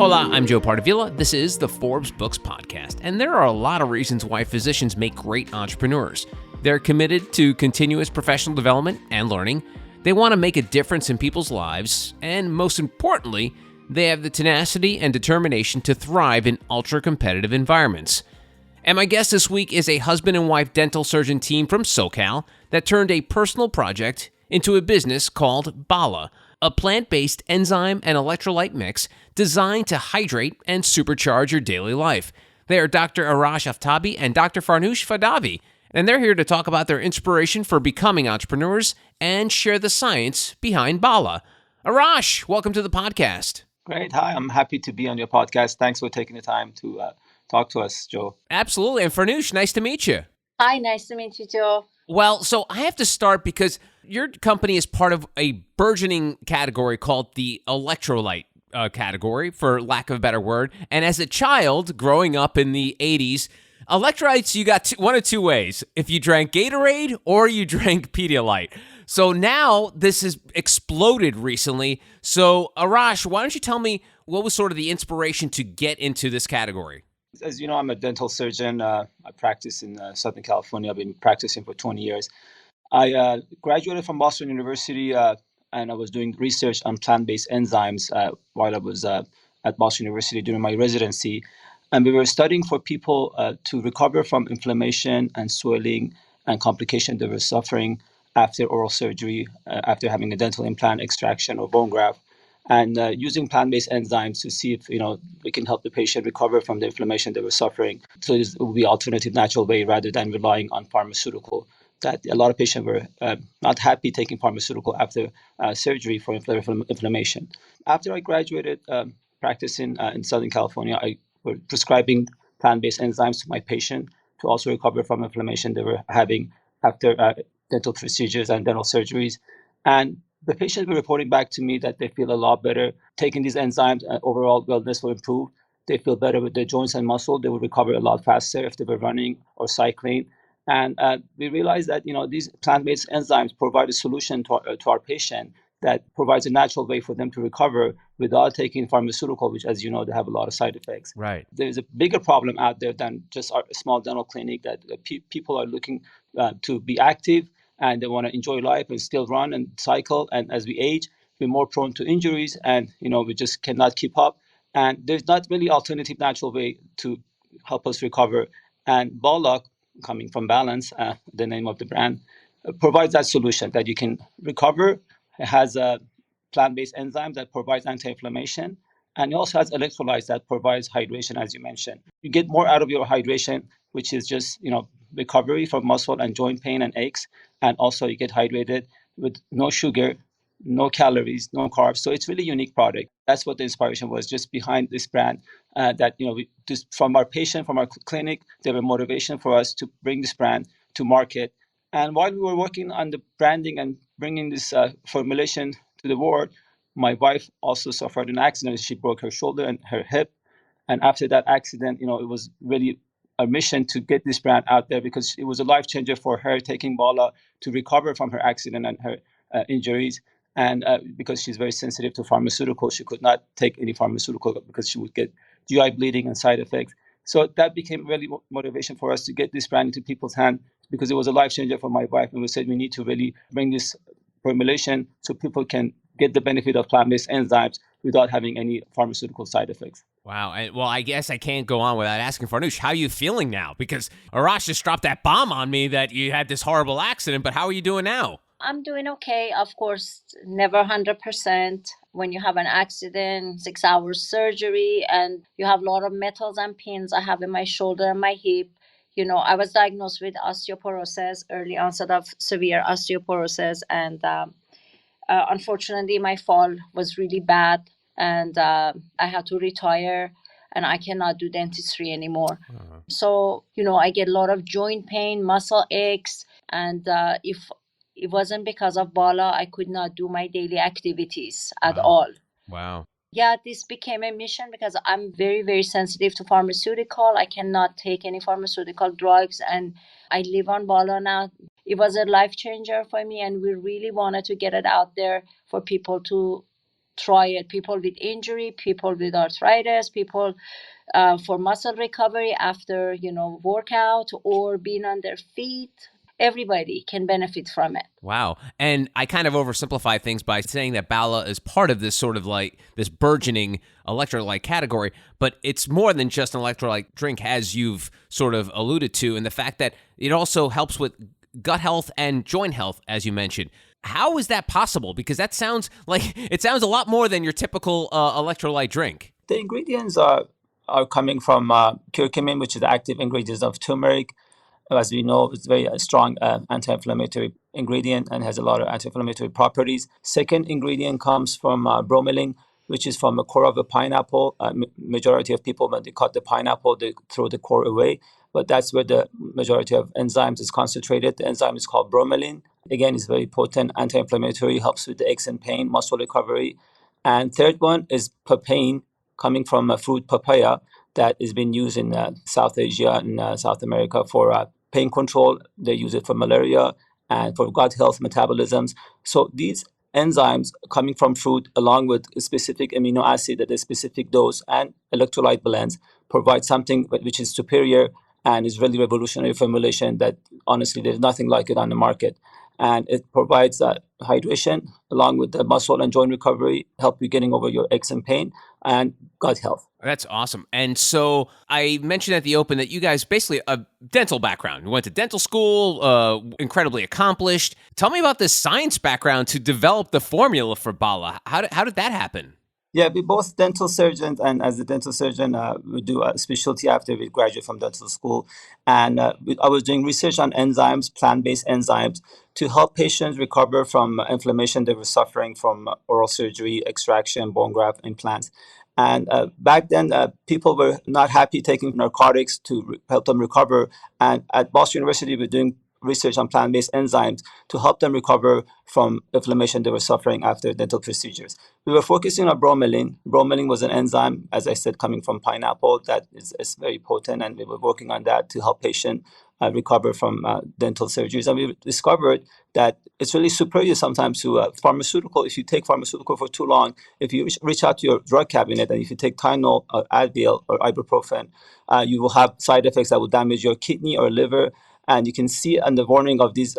Hola, I'm Joe Pardavila. This is the Forbes Books Podcast, and there are a lot of reasons why physicians make great entrepreneurs. They're committed to continuous professional development and learning. They want to make a difference in people's lives, and most importantly, they have the tenacity and determination to thrive in ultra-competitive environments. And my guest this week is a husband and wife dental surgeon team from SoCal that turned a personal project into a business called Bala, a plant-based enzyme and electrolyte mix designed to hydrate and supercharge your daily life. They are Dr. Arash Aftabi and Dr. Farnoush Fadavi, and they're here to talk about their inspiration for becoming entrepreneurs and share the science behind Bala. Arash, welcome to the podcast. Great. Hi, I'm happy to be on your podcast. Thanks for taking the time to talk to us, Joe. Absolutely. And Farnoush, nice to meet you. Hi, nice to meet you, Joe. Well, so I have to start because your company is part of a burgeoning category called the electrolyte category, for lack of a better word. And as a child growing up in the 80s, electrolytes, you got one of two ways. If you drank Gatorade or you drank Pedialyte. So now this has exploded recently. So Arash, why don't you tell me what was sort of the inspiration to get into this category? As you know, I'm a dental surgeon. I practice in Southern California. I've been practicing for 20 years. I graduated from Boston University, and I was doing research on plant-based enzymes while I was at Boston University during my residency. And we were studying for people to recover from inflammation and swelling and complications they were suffering after oral surgery, after having a dental implant extraction or bone graft, and using plant-based enzymes to see if we can help the patient recover from the inflammation they were suffering. So it will be alternative natural way rather than relying on pharmaceutical. That a lot of patients were not happy taking pharmaceutical after surgery for inflammation. After I graduated practicing in Southern California, I was prescribing plant-based enzymes to my patient to also recover from inflammation they were having after dental procedures and dental surgeries. And the patients were reporting back to me that they feel a lot better taking these enzymes. Overall wellness will improve. They feel better with their joints and muscle. They will recover a lot faster if they were running or cycling. And we realized that these plant-based enzymes provide a solution to our patient that provides a natural way for them to recover without taking pharmaceutical, which, as you know, they have a lot of side effects. Right. There's a bigger problem out there than just our small dental clinic that people are looking to be active and they want to enjoy life and still run and cycle. And as we age, we're more prone to injuries and, we just cannot keep up. And there's not really alternative natural way to help us recover. And Bala, coming from Balance, the name of the brand, provides that solution that you can recover. It has a plant-based enzyme that provides anti-inflammation, and it also has electrolytes that provides hydration, as you mentioned. You get more out of your hydration, which is just recovery from muscle and joint pain and aches, and also you get hydrated with no sugar, no calories, no carbs. So it's really unique product. That's what the inspiration was just behind this brand. That we just from our patient, from our clinic, there were motivation for us to bring this brand to market. And while we were working on the branding and bringing this formulation to the world, my wife also suffered an accident. She broke her shoulder and her hip. And after that accident, it was really a mission to get this brand out there because it was a life changer for her taking Bala to recover from her accident and her injuries. And because she's very sensitive to pharmaceuticals, she could not take any pharmaceutical because she would get GI bleeding and side effects. So that became really motivation for us to get this brand into people's hands because it was a life changer for my wife. And we said we need to really bring this formulation so people can get the benefit of plant-based enzymes without having any pharmaceutical side effects. Wow. And, well, I guess I can't go on without asking Farnoush, how are you feeling now? Because Arash just dropped that bomb on me that you had this horrible accident, but how are you doing now? I'm doing okay. Of course, never 100%. When you have an accident, 6 hours surgery, and you have a lot of metals and pins I have in my shoulder and my hip. I was diagnosed with osteoporosis, early onset of severe osteoporosis. And unfortunately, my fall was really bad. And I had to retire. And I cannot do dentistry anymore. Uh-huh. So, I get a lot of joint pain, muscle aches. And if it wasn't because of Bala, I could not do my daily activities at all. Wow. Yeah, this became a mission because I'm very, very sensitive to pharmaceutical. I cannot take any pharmaceutical drugs and I live on Bala now. It was a life changer for me and we really wanted to get it out there for people to try it. People with injury, people with arthritis, people for muscle recovery after, workout or being on their feet. Everybody can benefit from it. Wow. And I kind of oversimplify things by saying that Bala is part of this sort of like this burgeoning electrolyte category, but it's more than just an electrolyte drink, as you've sort of alluded to, and the fact that it also helps with gut health and joint health, as you mentioned. How is that possible? Because that sounds a lot more than your typical electrolyte drink. The ingredients are coming from curcumin, which is the active ingredients of turmeric. As we know, it's a very strong anti-inflammatory ingredient and has a lot of anti-inflammatory properties. Second ingredient comes from bromelain, which is from the core of a pineapple. Majority of people, when they cut the pineapple, they throw the core away. But that's where the majority of enzymes is concentrated. The enzyme is called bromelain. Again, it's very potent anti-inflammatory, helps with the aches and pain, muscle recovery. And third one is papain, coming from a fruit papaya that is being used in South Asia and South America for pain control. They use it for malaria and for gut health metabolisms. So these enzymes coming from fruit, along with a specific amino acid at a specific dose and electrolyte blends, provide something which is superior and is really revolutionary formulation that honestly there's nothing like it on the market. And it provides hydration along with the muscle and joint recovery, help you getting over your aches and pain and gut health. That's awesome. And so I mentioned at the open that you guys basically a dental background. You went to dental school, incredibly accomplished. Tell me about this science background to develop the formula for Bala. How did that happen? Yeah, we both dental surgeons, and as a dental surgeon, we do a specialty after we graduate from dental school. And I was doing research on enzymes, plant-based enzymes, to help patients recover from inflammation they were suffering from oral surgery, extraction, bone graft, implants. And back then, people were not happy taking narcotics to help them recover. And at Boston University, we're doing research on plant-based enzymes to help them recover from inflammation they were suffering after dental procedures. We were focusing on bromelain. Bromelain was an enzyme, as I said, coming from pineapple that is very potent, and we were working on that to help patients recover from dental surgeries. And we discovered that it's really superior sometimes to pharmaceutical. If you take pharmaceutical for too long, if you reach out to your drug cabinet and if you take Tylenol or Advil or ibuprofen, you will have side effects that will damage your kidney or liver. And you can see on the warning of these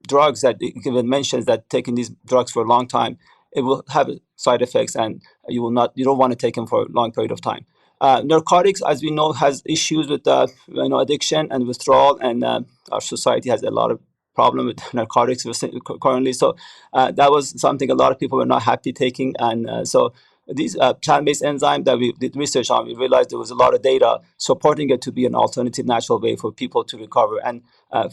drugs that it even mentions that taking these drugs for a long time, it will have side effects, and you don't want to take them for a long period of time. Narcotics, as we know, has issues with addiction and withdrawal, and our society has a lot of problem with narcotics currently. So that was something a lot of people were not happy taking, and so these plant-based enzymes that we did research on, we realized there was a lot of data supporting it to be an alternative natural way for people to recover. And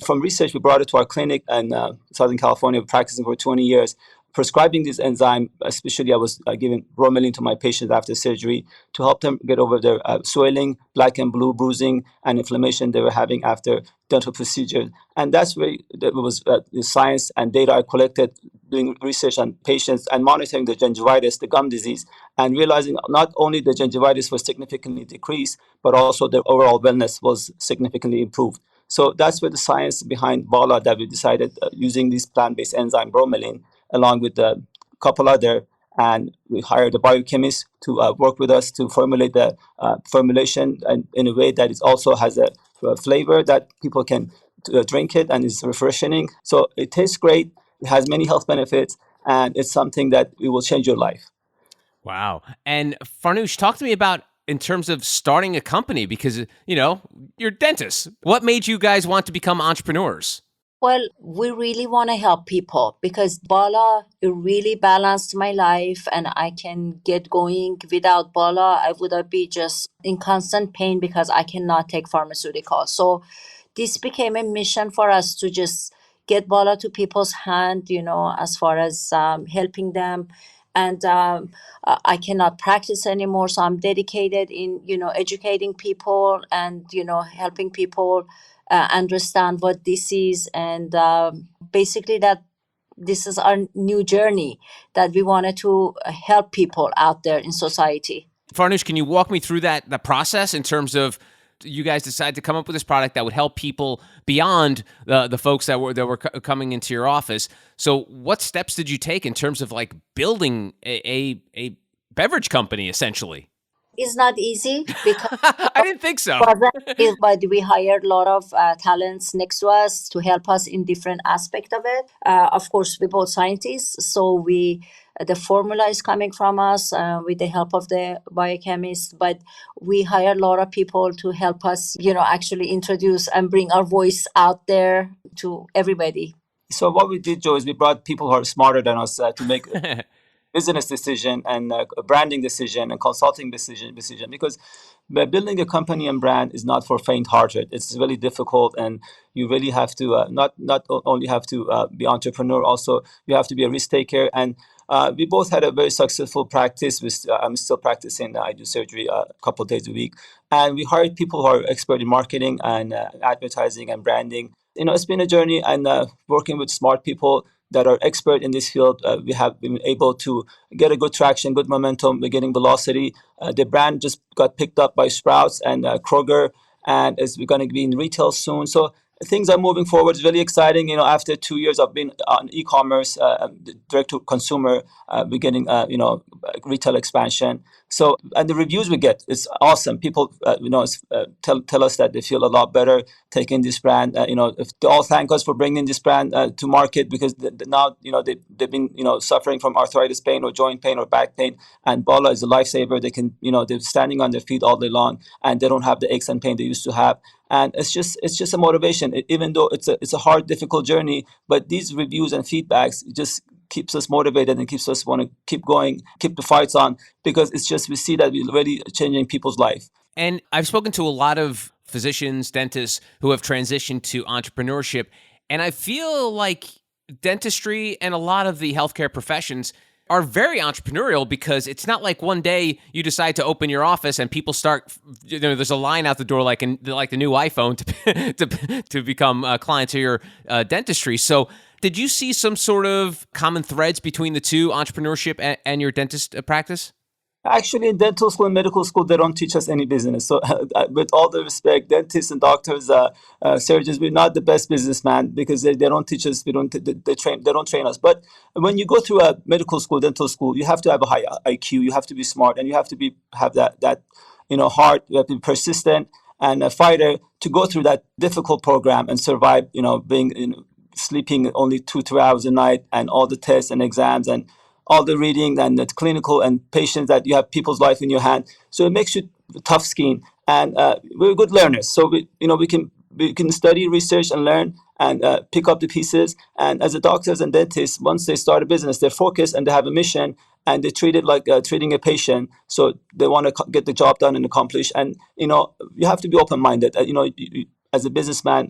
from research, we brought it to our clinic in Southern California, practicing for 20 years, prescribing this enzyme. Especially, I was giving bromelain to my patients after surgery to help them get over their swelling, black and blue bruising, and inflammation they were having after dental procedure. And that's where there was the science and data I collected doing research on patients and monitoring the gingivitis, the gum disease, and realizing not only the gingivitis was significantly decreased, but also their overall wellness was significantly improved. So that's where the science behind Bala that we decided using this plant-based enzyme bromelain along with a couple other, and we hired a biochemist to work with us to formulate the formulation and in a way that it also has a flavor that people can drink it and is refreshing. So it tastes great. It has many health benefits, and it's something that it will change your life. Wow. And Farnoush, talk to me about in terms of starting a company, because, you're dentists. What made you guys want to become entrepreneurs? Well, we really want to help people because Bala, it really balanced my life and I can get going. Without Bala, I would be just in constant pain because I cannot take pharmaceuticals. So this became a mission for us to just get Bala to people's hand, as far as helping them. And I cannot practice anymore. So I'm dedicated in, educating people and, helping people understand what this is. And basically that this is our new journey that we wanted to help people out there in society. Farnoush, can you walk me through the process in terms of you guys decided to come up with this product that would help people beyond the folks that were coming into your office. So what steps did you take in terms of like building a beverage company, essentially? It's not easy because I didn't think so. but we hired a lot of talents next to us to help us in different aspect of it. Of course, we're both scientists, so the formula is coming from us with the help of the biochemists. But we hired a lot of people to help us, actually introduce and bring our voice out there to everybody. So what we did, Joe, is we brought people who are smarter than us to make business decision and a branding decision and consulting decision because building a company and brand is not for faint-hearted. It's really difficult, and you really have to not only have to be entrepreneur, also you have to be a risk taker. And we both had a very successful practice. I'm still practicing. I do surgery a couple of days a week, and we hired people who are expert in marketing and advertising and branding. It's been a journey, and working with smart people that are expert in this field, we have been able to get a good traction, good momentum. We're getting velocity. The brand just got picked up by Sprouts and Kroger, and we're going to be in retail soon. So things are moving forward. It's really exciting. After 2 years of being on e-commerce, direct to consumer, we're getting retail expansion. So, and the reviews we get, it's awesome. People, tell us that they feel a lot better taking this brand. If they all thank us for bringing this brand to market, because now, they've been, suffering from arthritis pain or joint pain or back pain. And Bala is a lifesaver. They can, they're standing on their feet all day long, and they don't have the aches and pain they used to have. And it's just a motivation, even though it's a hard, difficult journey. But these reviews and feedbacks just keeps us motivated and keeps us want to keep going, keep the fights on, because it's just, we see that we're really changing people's life. And I've spoken to a lot of physicians, dentists who have transitioned to entrepreneurship, and I feel like dentistry and a lot of the healthcare professions are very entrepreneurial, because it's not like one day you decide to open your office and people start, there's a line out the door like the new iPhone to become clients of your dentistry. So did you see some sort of common threads between the two, entrepreneurship and your dentist practice? Actually, in dental school and medical school, they don't teach us any business. So with all the respect, dentists and doctors, surgeons, we're not the best businessmen, because they don't teach us. They don't train us. But when you go through a medical school, dental school, you have to have a high IQ. You have to be smart, and you have to have that heart. You have to be persistent and a fighter to go through that difficult program and survive. Being sleeping only 2-3 hours a night, and all the tests and exams and all the reading and the clinical and patients, that you have people's life in your hand. So it makes you tough skin, and we're good learners. So we can study, research, and learn, and pick up the pieces. And as a doctors and dentists, once they start a business, they're focused and they have a mission, and they treat it like treating a patient. So they want to get the job done and accomplish. And you have to be open-minded. As a businessman,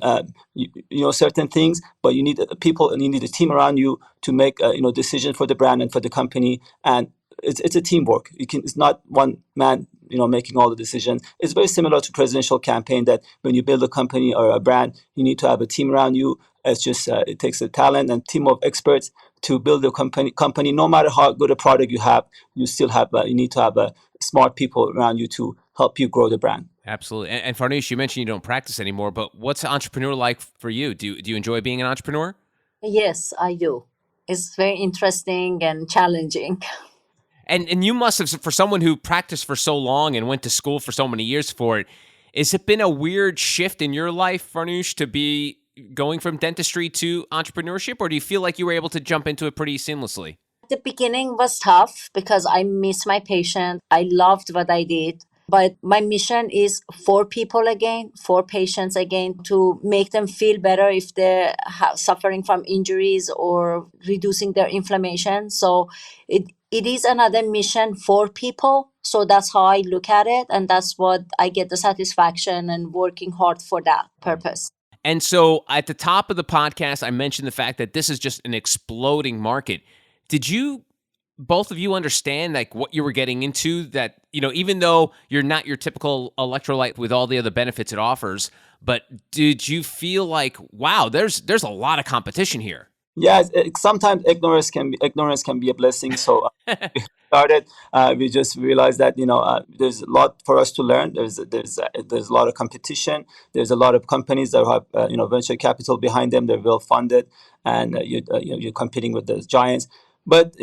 you know certain things, but you need people, and you need a team around you to make decisions for the brand and for the company. And it's a teamwork. It's not one man making all the decisions. It's very similar to presidential campaign, that when you build a company or a brand, you need to have a team around you. It's just it takes a talent and team of experts to build a company. No matter how good a product you have, you still have you need to have smart people around you to help you grow the brand. Absolutely. And Farnoush, you mentioned you don't practice anymore, but what's an entrepreneur like for you? Do you enjoy being an entrepreneur? Yes, I do. It's very interesting and challenging. And you must have, for someone who practiced for so long and went to school for so many years for it, has it been a weird shift in your life, Farnoush, to be going from dentistry to entrepreneurship, or do you feel like you were able to jump into it pretty seamlessly? The beginning was tough because I miss my patient. I loved what I did. But my mission is for people again, for patients again, to make them feel better if they're suffering from injuries or reducing their inflammation. So it is another mission for people. So that's how I look at it. And that's what I get the satisfaction and working hard for that purpose. And so at the top of the podcast, I mentioned the fact that this is just an exploding market. Did you, both of you, understand like what you were getting into, that, even though you're not your typical electrolyte with all the other benefits it offers, but did you feel like, wow, there's a lot of competition here? Yes, sometimes ignorance can be a blessing. So started, we just realized that there's a lot for us to learn. There's a lot of competition. There's a lot of companies that have venture capital behind them. They're well funded, and you're competing with the giants. But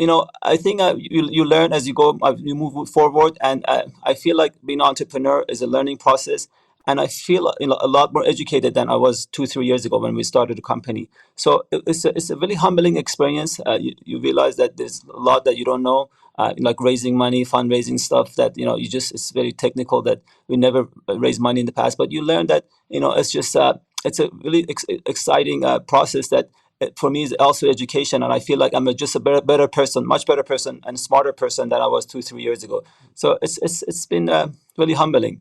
I think you learn as you go, you move forward, and I feel like being an entrepreneur is a learning process. And I feel a lot more educated than I was 2 3 years ago when we started the company. So it's a really humbling experience. You realize that there's a lot that you don't know, like raising money, fundraising stuff that you just it's very technical that we never raised money in the past. But you learn that it's just it's a really exciting process that. For me, is also education, and I feel like I'm just a better person, much better person, and smarter person than I was 2 3 years ago. So it's been really humbling.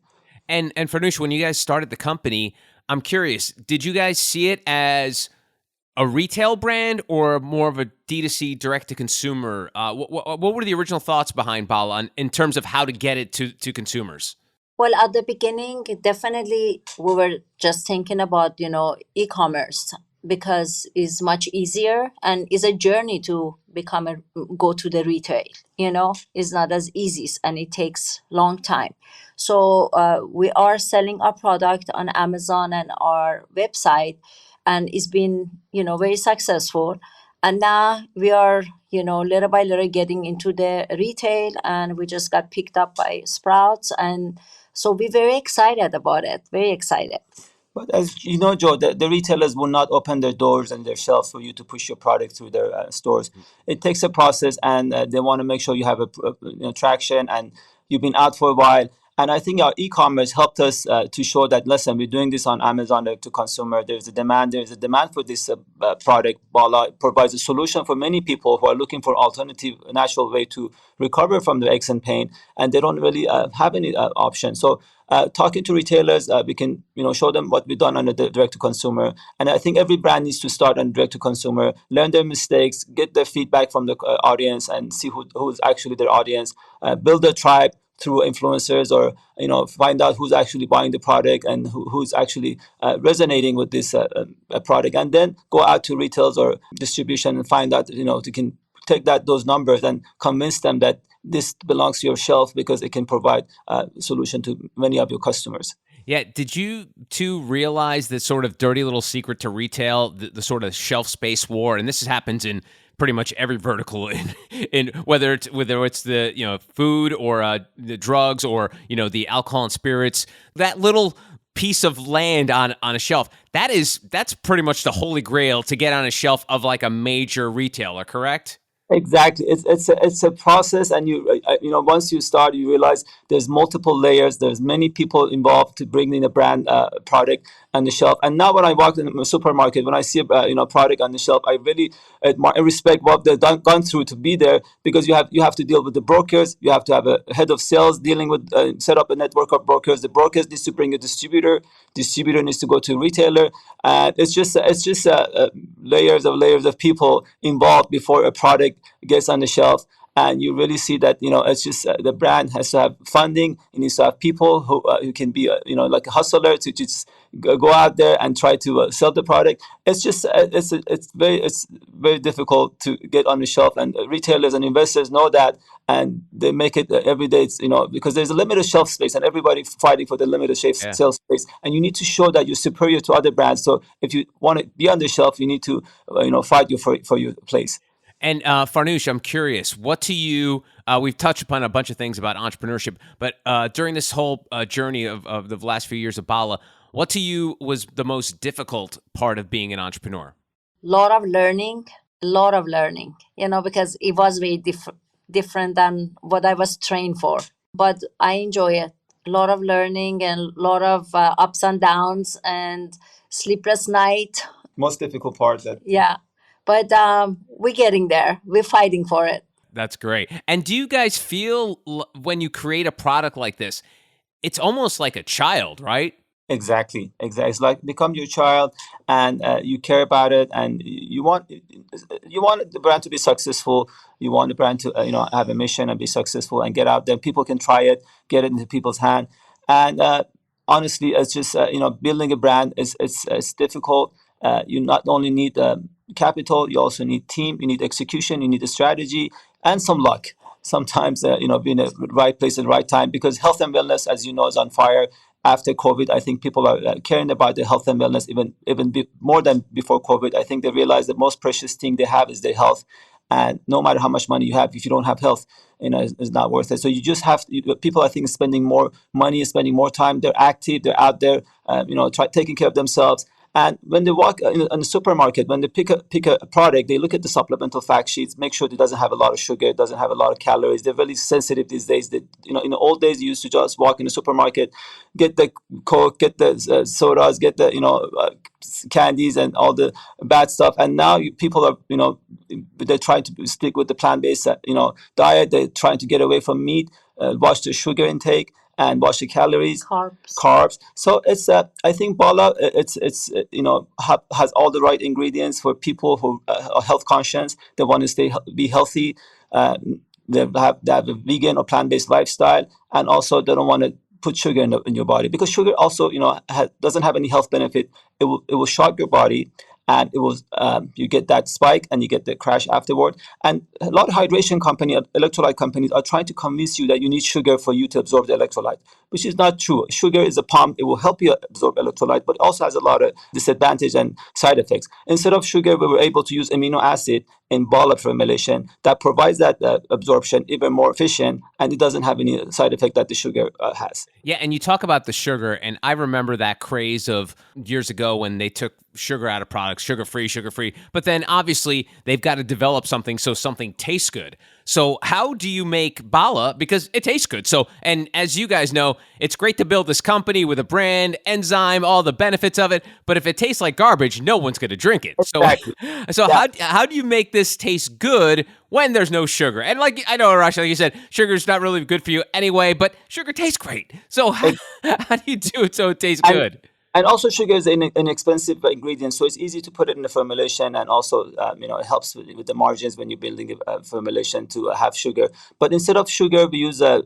And Farnoush, when you guys started the company, I'm curious, did you guys see it as a retail brand or more of a D2C direct to consumer? What were the original thoughts behind Bala in terms of how to get it to consumers? Well, at the beginning, definitely we were just thinking about, e-commerce because it's much easier and is a journey to go to the retail, it's not as easy and it takes long time. So we are selling our product on Amazon and our website, and it's been, very successful. And now we are, little by little getting into the retail, and we just got picked up by Sprouts, and so we're very excited about it. Very excited. But as you know, Joe, the retailers will not open their doors and their shelves for you to push your product through their stores. It takes a process, and they want to make sure you have traction and you've been out for a while. And I think our e-commerce helped us to show that, listen, we're doing this on Amazon to consumer. There's a demand. There's a demand for this product. Bala provides a solution for many people who are looking for alternative, natural way to recover from the aches and pain, and they don't really have any option. So talking to retailers, we can show them what we've done on the direct to consumer, and I think every brand needs to start on direct to consumer, learn their mistakes, get their feedback from the audience, and see who's actually their audience, build a tribe through influencers, or find out who's actually buying the product and who's actually resonating with this product, and then go out to retails or distribution and find out you can take those numbers and convince them that this belongs to your shelf because it can provide a solution to many of your customers. Yeah. Did you two realize the sort of dirty little secret to retail, the sort of shelf space war? And this happens in pretty much every vertical in whether it's the food or the drugs or the alcohol and spirits. That little piece of land on a shelf, that's pretty much the holy grail to get on a shelf of like a major retailer, correct? Exactly, it's a process, and once you start, you realize there's multiple layers. There's many people involved to bring in a brand product on the shelf. And now, when I walk in a supermarket, when I see a product on the shelf, I really admire and respect what they've gone through to be there, because you have to deal with the brokers. You have to have a head of sales dealing with set up a network of brokers. The brokers needs to bring a distributor. Distributor needs to go to a retailer, and it's just layers of people involved before a product gets on the shelf. And you really see that it's just the brand has to have funding. It needs to have people who can be like a hustler to just go out there and try to sell the product. It's just it's very difficult to get on the shelf, and retailers and investors know that, and they make it every day. It's, because there's a limited shelf space, and everybody fighting for the limited Yeah. shelf space, and you need to show that you're superior to other brands. So if you want to be on the shelf, you need to fight for your place. And Farnoush, I'm curious, what to you, we've touched upon a bunch of things about entrepreneurship, but during this whole journey of the last few years of Bala, what to you was the most difficult part of being an entrepreneur? Lot of learning, because it was very different than what I was trained for. But I enjoy it. A lot of learning and a lot of ups and downs and sleepless night. Most difficult part that. Yeah. But we're getting there. We're fighting for it. That's great. And do you guys feel when you create a product like this, it's almost like a child, right? Exactly. It's like become your child, and you care about it, and you want the brand to be successful. You want the brand to have a mission and be successful and get out there. People can try it, get it into people's hand, and honestly, it's just building a brand is it's difficult. You not only need capital, you also need team, you need execution, you need a strategy, and some luck. Sometimes, being at the right place at the right time, because health and wellness, as you know, is on fire. After COVID, I think people are caring about their health and wellness more than before COVID. I think they realize the most precious thing they have is their health, and no matter how much money you have, if you don't have health, it's not worth it. So you just have people, I think, spending more money, spending more time. They're active, they're out there, taking care of themselves. And when they walk in the supermarket, when they pick a product, they look at the supplemental fact sheets, make sure it doesn't have a lot of sugar, it doesn't have a lot of calories. They're really sensitive these days. In the old days, you used to just walk in the supermarket, get the Coke, get the sodas, get the candies and all the bad stuff. And now people are they're trying to stick with the plant-based diet. They're trying to get away from meat, watch the sugar intake, and watch the calories, carbs. So it's I think Bala, has all the right ingredients for people who are health conscious. They want to be healthy. They have a vegan or plant-based lifestyle, and also they don't want to put sugar in your body, because sugar also doesn't have any health benefit. It will shock your body, and it will you get that spike and you get the crash afterward. And a lot of hydration companies, electrolyte companies, are trying to convince you that you need sugar for you to absorb the electrolyte, which is not true. Sugar is a pump. It will help you absorb electrolyte, but also has a lot of disadvantage and side effects. Instead of sugar, we were able to use amino acid in Bala formulation that provides that absorption even more efficient, and it doesn't have any side effect that the sugar has. Yeah, and you talk about the sugar, and I remember that craze of years ago when they took sugar out of products, sugar-free. But then obviously they've got to develop something so something tastes good. So how do you make Bala? Because it tastes good. So, and as you guys know, it's great to build this company with a brand, enzyme, all the benefits of it. But if it tastes like garbage, no one's going to drink it. Exactly. So how do you make this taste good when there's no sugar? And like, I know, Arash, like you said, sugar's not really good for you anyway, but sugar tastes great. So how do you do it so it tastes good? And also, sugar is an inexpensive ingredient, so it's easy to put it in the formulation, and also, it helps with the margins when you're building a formulation to have sugar. But instead of sugar, we use a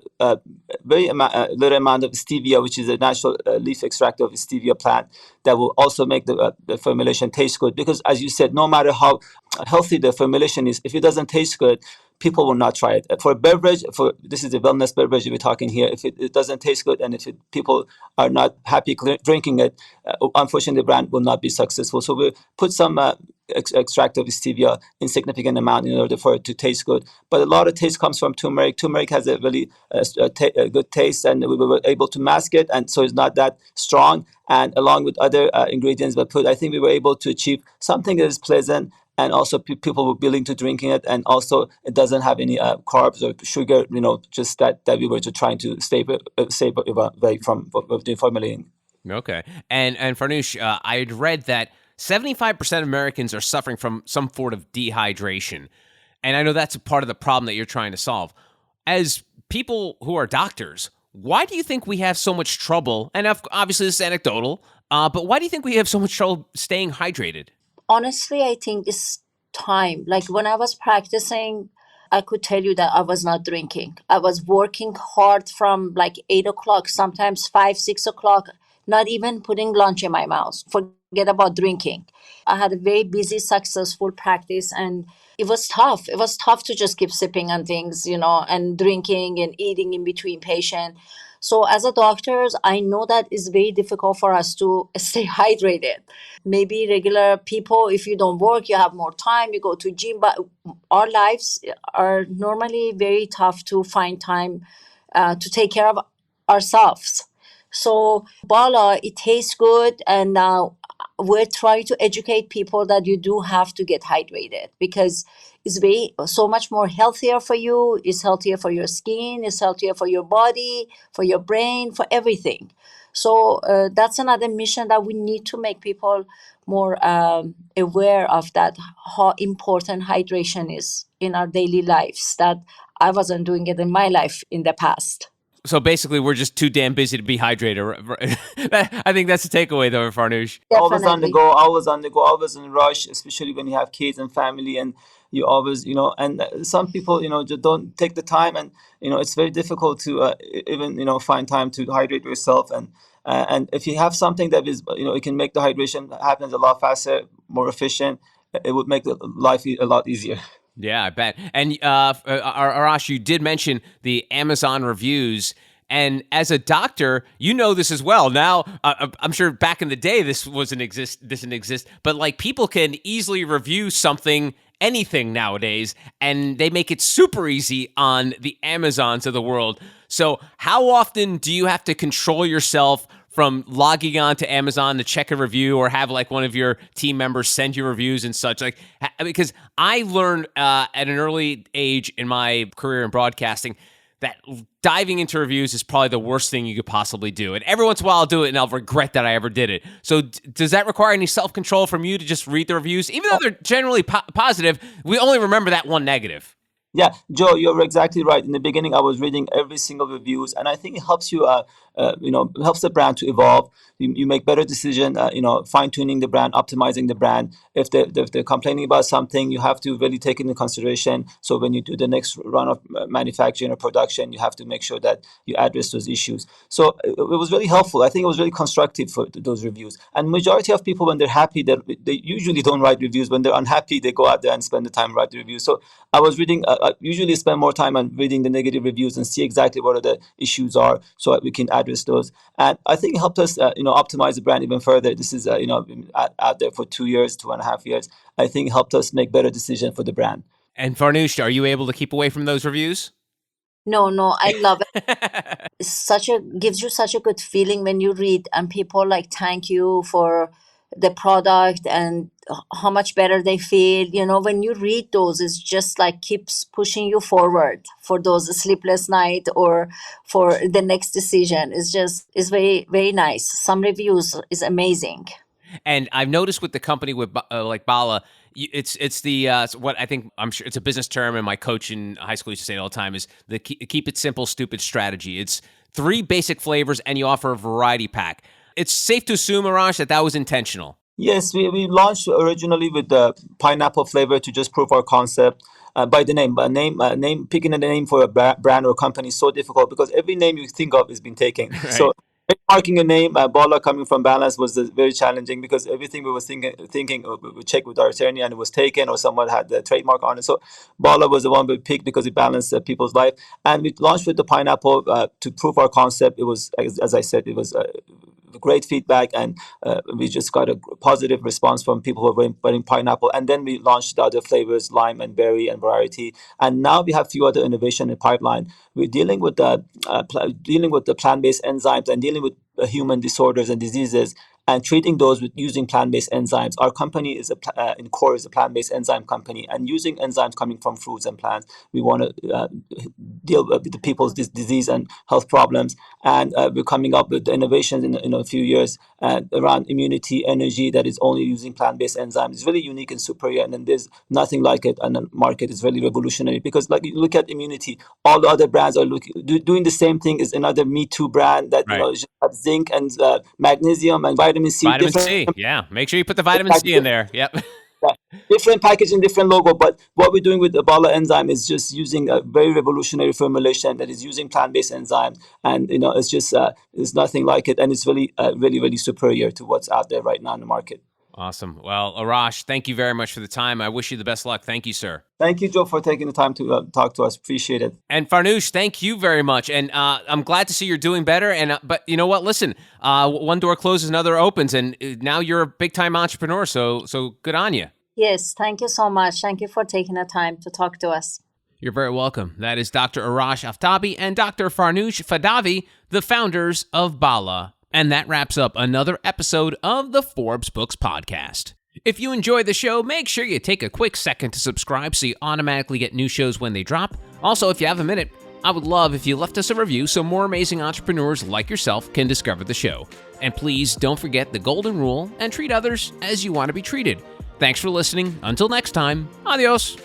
very little amount of stevia, which is a natural leaf extract of a stevia plant that will also make the formulation taste good. Because, as you said, no matter how healthy the formulation is, if it doesn't taste good, people will not try it. For a beverage, this is a wellness beverage we're talking here, if it doesn't taste good, and if people are not happy drinking it, unfortunately, the brand will not be successful. So we put some extract of stevia in significant amount in order for it to taste good. But a lot of taste comes from turmeric. Turmeric has a really a good taste, and we were able to mask it, and so it's not that strong. And along with other ingredients we put, I think we were able to achieve something that is pleasant, and also people were willing to drinking it, and also it doesn't have any carbs or sugar, just that we were just trying to stay away from doing formulating. Okay. And Farnoush, I had read that 75% of Americans are suffering from some form of dehydration. And I know that's a part of the problem that you're trying to solve. As people who are doctors, why do you think we have so much trouble, and obviously this is anecdotal, but why do you think we have so much trouble staying hydrated? Honestly, I think it's time. Like when I was practicing, I could tell you that I was not drinking. I was working hard from like 8 o'clock, sometimes 5, 6 o'clock, not even putting lunch in my mouth. Forget about drinking. I had a very busy, successful practice, and it was tough. It was tough to just keep sipping on things, and drinking and eating in between patient. So as a doctor, I know that it's very difficult for us to stay hydrated. Maybe regular people, if you don't work, you have more time, you go to gym, but our lives are normally very tough to find time to take care of ourselves. So Bala, it tastes good, and now we're trying to educate people that you do have to get hydrated, because it's so much more healthier for you. It's healthier for your skin. It's healthier for your body, for your brain, for everything. So that's another mission that we need to make people more aware of, that how important hydration is in our daily lives, that I wasn't doing it in my life in the past. So basically, we're just too damn busy to be hydrated. I think that's the takeaway, though, Farnoush. Always on the go, always in a rush, especially when you have kids and family, and you always, and some people, just don't take the time, and, it's very difficult to even, find time to hydrate yourself. And if you have something that is, it can make the hydration happen a lot faster, more efficient. it would make life a lot easier. Yeah, I bet. And Arash, you did mention the Amazon reviews. And as a doctor, you know this as well. Now, I'm sure back in the day this didn't exist, but like people can easily review something, anything nowadays, and they make it super easy on the Amazons of the world. So how often do you have to control yourself from logging on to Amazon to check a review or have like one of your team members send you reviews and such? Like, because I learned at an early age in my career in broadcasting that diving into reviews is probably the worst thing you could possibly do. And every once in a while I'll do it and I'll regret that I ever did it. So does that require any self-control from you to just read the reviews? Even though they're generally positive, we only remember that one negative. Yeah, Joe, you're exactly right. In the beginning, I was reading every single reviews, and I think it helps you, helps the brand to evolve. You make better decision, fine tuning the brand, optimizing the brand. If they're complaining about something, you have to really take it into consideration. So when you do the next run of manufacturing or production, you have to make sure that you address those issues. So it was really helpful. I think it was really constructive for those reviews. And majority of people, when they're happy, they usually don't write reviews. When they're unhappy, they go out there and spend the time writing reviews. So I was reading. I usually spend more time on reading the negative reviews and see exactly what the issues are, so that we can address those. And I think it helped us, optimize the brand even further. This is, been out there for 2.5 years. I think it helped us make better decisions for the brand. And Farnoush, are you able to keep away from those reviews? No, I love it. Gives you such a good feeling when you read and people like thank you for the product and how much better they feel. When you read those, it's just like keeps pushing you forward for those sleepless night or for the next decision. It's very, very nice. Some reviews is amazing. And I've noticed with the company with like Bala, it's the what I'm sure it's a business term, and my coach in high school used to say it all the time, is the keep it simple, stupid strategy. It's 3 basic flavors, and you offer a variety pack. It's safe to assume, Arash, that was intentional. Yes, we launched originally with the pineapple flavor to just prove our concept. By the name, picking a name for a brand or company is so difficult because every name you think of has been taken. Right. So marking a name, Bala coming from balance, was very challenging because everything we was thinking we checked with our attorney and it was taken or someone had the trademark on it. So Bala was the one we picked because it balanced people's life. And we launched with the pineapple to prove our concept. It was, as I said, it was great feedback, and we just got a positive response from people who were buying pineapple. And then we launched the other flavors, lime and berry and variety. And now we have a few other innovation in pipeline. We're dealing with the plant-based enzymes and dealing with human disorders and diseases, and treating those with using plant-based enzymes. Our company is in core is a plant-based enzyme company, and using enzymes coming from fruits and plants, we want to deal with the people's disease and health problems. And we're coming up with innovations in a few years around immunity, energy, that is only using plant-based enzymes. It's really unique and superior, and then there's nothing like it on the market. It's really revolutionary because, like, you look at immunity, all the other brands are doing the same thing. Is another Me Too brand that just have zinc and magnesium and vitamin C. Vitamin C, yeah. Make sure you put the vitamin C in there. Yep. Different packaging, different logo, but what we're doing with the Bala enzyme is just using a very revolutionary formulation that is using plant-based enzymes, and it's just there's nothing like it, and it's really, really superior to what's out there right now in the market. Awesome. Well, Arash, thank you very much for the time. I wish you the best luck. Thank you, sir. Thank you, Joe, for taking the time to talk to us. Appreciate it. And Farnoush, thank you very much. And I'm glad to see you're doing better. And but you know what? Listen, one door closes, another opens, and now you're a big-time entrepreneur. So good on you. Yes, thank you so much. Thank you for taking the time to talk to us. You're very welcome. That is Dr. Arash Aftabi and Dr. Farnoush Fadavi, the founders of Bala. And that wraps up another episode of the Forbes Books Podcast. If you enjoy the show, make sure you take a quick second to subscribe so you automatically get new shows when they drop. Also, if you have a minute, I would love if you left us a review so more amazing entrepreneurs like yourself can discover the show. And please don't forget the golden rule and treat others as you want to be treated. Thanks for listening. Until next time, adios.